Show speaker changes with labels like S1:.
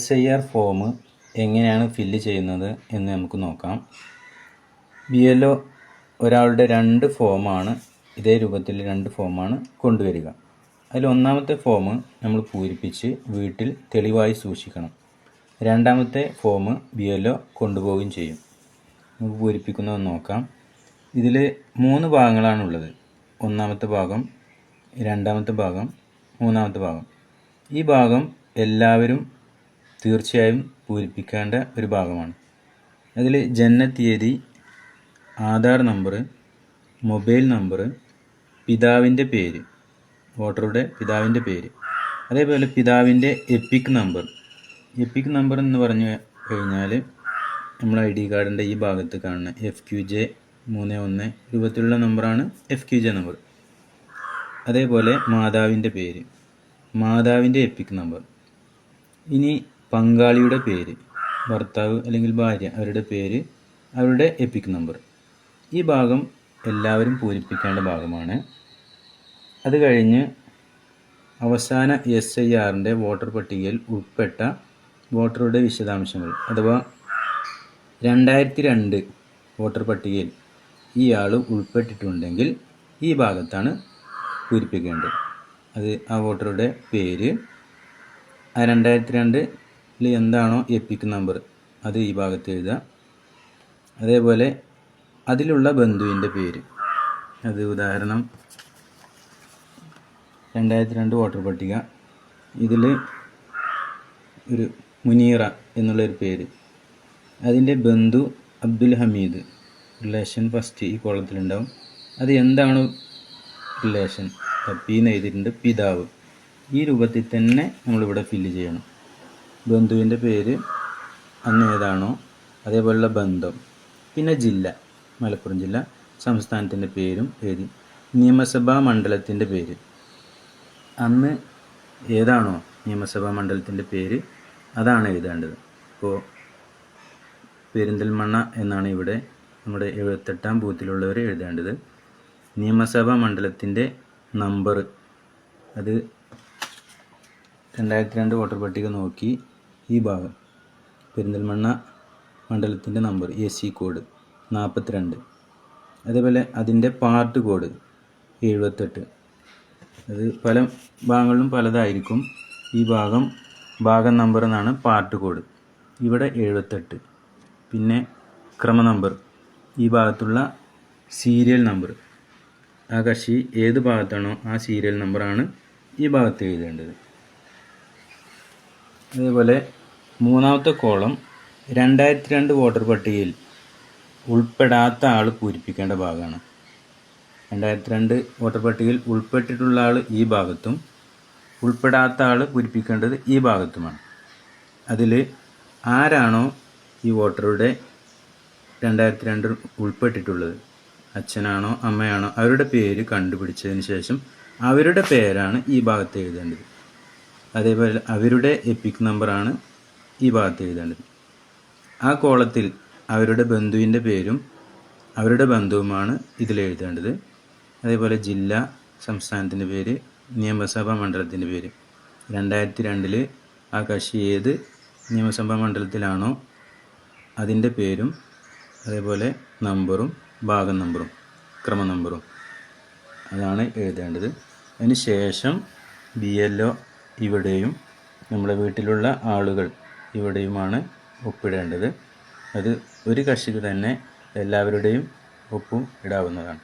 S1: SIR form എങ്ങനെയാണ് fill ചെയ്യുന്നത് എന്ന് നമുക്ക് നോക്കാം. BLO ഒരാളുടെ 2 ഫോമാണ് ഇതേ രൂപത്തിൽ 2 ഫോമാണ് കൊണ്ടുവരിക. അതിൽ ഒന്നാമത്തെ ഫോം നമ്മൾ പൂരിപ്പിച്ച് വീട്ടിൽ തെളിവായി സൂക്ഷിക്കണം. രണ്ടാമത്തെ ഫോം BLO കൊണ്ടുപോവുകയും ചെയ്യും. നമുക്ക് പൂരിപ്പിക്കുന്നത് നോക്കാം. ഇതിൽ 3 ഭാഗങ്ങളാണുള്ളത്. ഒന്നാമത്തെ ഭാഗം, രണ്ടാമത്തെ ഭാഗം, മൂന്നാമത്തെ ഭാഗം. ഈ ഭാഗം എല്ലാവരും തീർച്ചയായും പൂരിപ്പിക്കേണ്ട ഒരു ഭാഗമാണ്. അതിൽ ജനനത്തീയതി, ആധാർ നമ്പർ, മൊബൈൽ നമ്പർ, പിതാവിൻ്റെ പേര്, വോട്ടറുടെ പിതാവിൻ്റെ പേര്, അതേപോലെ പിതാവിൻ്റെ എപ്പിക് നമ്പർ. എപ്പിക് നമ്പർ എന്ന് പറഞ്ഞു കഴിഞ്ഞാൽ നമ്മൾ ID കാർഡിൻ്റെ ഈ ഭാഗത്ത് കാണുന്ന FQJ 31 രൂപത്തിലുള്ള നമ്പറാണ് FQJ നമ്പർ. അതേപോലെ മാതാവിൻ്റെ പേര്, മാതാവിൻ്റെ എപ്പിക് നമ്പർ. ഇനി പങ്കാളിയുടെ പേര്, ഭർത്താവ് അല്ലെങ്കിൽ ഭാര്യ, അവരുടെ പേര്, അവരുടെ എപ്പിക് നമ്പർ. ഈ ഭാഗം എല്ലാവരും പൂരിപ്പിക്കേണ്ട ഭാഗമാണ്. അത് കഴിഞ്ഞ് അവസാന SIRൻ്റെ വോട്ടർ പട്ടികയിൽ ഉൾപ്പെട്ട വോട്ടറുടെ വിശദാംശങ്ങൾ അഥവാ 2002 വോട്ടർ പട്ടികയിൽ ഈ ആൾ ഉൾപ്പെട്ടിട്ടുണ്ടെങ്കിൽ ഈ ഭാഗത്താണ് പൂരിപ്പിക്കേണ്ടത്. അത് ആ വോട്ടറുടെ പേര്, ആ 2002 എന്താണോ എപ്പിക് നമ്പർ അത് ഈ ഭാഗത്ത് എഴുതുക. അതേപോലെ അതിലുള്ള ബന്ധുവിൻ്റെ പേര്, അത് ഉദാഹരണം 2002 വോട്ടർ പട്ടിക, ഇതിൽ ഒരു മുനീറ എന്നുള്ളൊരു പേര്, അതിൻ്റെ ബന്ധു അബ്ദുൽ ഹമീദ്, റിലേഷൻ ഫസ്റ്റ് ഈ കോളത്തിലുണ്ടാവും. അത് എന്താണ് റിലേഷൻ, പീന്ന് എഴുതിയിട്ടുണ്ട്, പിതാവ്. ഈ രൂപത്തിൽ തന്നെ നമ്മളിവിടെ ഫില്ല് ചെയ്യണം. ബന്ധുവിൻ്റെ പേര് അന്ന് ഏതാണോ അതേപോലുള്ള ബന്ധം, പിന്നെ ജില്ല, മലപ്പുറം ജില്ല, സംസ്ഥാനത്തിൻ്റെ പേരും എഴുതി. നിയമസഭാ മണ്ഡലത്തിൻ്റെ പേര്, അന്ന് ഏതാണോ നിയമസഭാ മണ്ഡലത്തിൻ്റെ പേര് അതാണ് എഴുതേണ്ടത്. ഇപ്പോൾ പെരിന്തൽമണ്ണ എന്നാണ് ഇവിടെ നമ്മുടെ 78ാം ബൂത്തിലുള്ളവർ എഴുതേണ്ടത്. നിയമസഭാ മണ്ഡലത്തിൻ്റെ നമ്പർ, അത് 2002 വോട്ടർ പട്ടിക നോക്കി ഈ ഭാഗം പെരിന്തൽമണ്ണ മണ്ഡലത്തിൻ്റെ നമ്പർ AC കോഡ് 42, അതേപോലെ അതിൻ്റെ പാർട്ട് കോഡ് 78. അത് പല ഭാഗങ്ങളിലും പലതായിരിക്കും. ഈ ഭാഗം നമ്പർ എന്നാണ് പാർട്ട് കോഡ്. ഇവിടെ 78. പിന്നെ ക്രമ നമ്പർ, ഈ ഭാഗത്തുള്ള സീരിയൽ നമ്പർ, ആ കക്ഷി ഏത് ഭാഗത്താണോ ആ സീരിയൽ നമ്പറാണ് ഈ ഭാഗത്ത് എഴുതേണ്ടത്. അതേപോലെ മൂന്നാമത്തെ കോളം 2002 വോട്ടർ പട്ടികയിൽ ഉൾപ്പെടാത്ത ആൾ പൂരിപ്പിക്കേണ്ട ഭാഗമാണ്. 2002 വോട്ടർ പട്ടികയിൽ ഉൾപ്പെട്ടിട്ടുള്ള ആൾ ഈ ഭാഗത്തും ഉൾപ്പെടാത്ത ആൾ പൂരിപ്പിക്കേണ്ടത് ഈ ഭാഗത്തുമാണ്. അതിൽ ആരാണോ ഈ വോട്ടറുടെ 2002 ഉൾപ്പെട്ടിട്ടുള്ളത്, അച്ഛനാണോ അമ്മയാണോ, അവരുടെ പേര് കണ്ടുപിടിച്ചതിന് ശേഷം അവരുടെ പേരാണ് ഈ ഭാഗത്ത് എഴുതേണ്ടത്. അതേപോലെ അവരുടെ എപ്പിക് നമ്പറാണ് ഈ ഭാഗത്ത് എഴുതേണ്ടത്. ആ കോളത്തിൽ അവരുടെ ബന്ധുവിൻ്റെ പേരും അവരുടെ ബന്ധുവുമാണ് ഇതിൽ എഴുതേണ്ടത്. അതേപോലെ ജില്ല, സംസ്ഥാനത്തിൻ്റെ പേര്, നിയമസഭാ മണ്ഡലത്തിൻ്റെ പേര്. 2002 ആ കക്ഷി ഏത് നിയമസഭാ മണ്ഡലത്തിലാണോ അതിൻ്റെ പേരും അതേപോലെ നമ്പറും ഭാഗം നമ്പറും ക്രമ നമ്പറും അതാണ് എഴുതേണ്ടത്. അതിന് ശേഷം BLO ഇവിടെയും നമ്മുടെ വീട്ടിലുള്ള ആളുകൾ ഇവിടെയുമാണ് ഒപ്പിടേണ്ടത്. അത് ഒരു കക്ഷിക്ക് തന്നെ എല്ലാവരുടെയും ഒപ്പും ഇടാവുന്നതാണ്.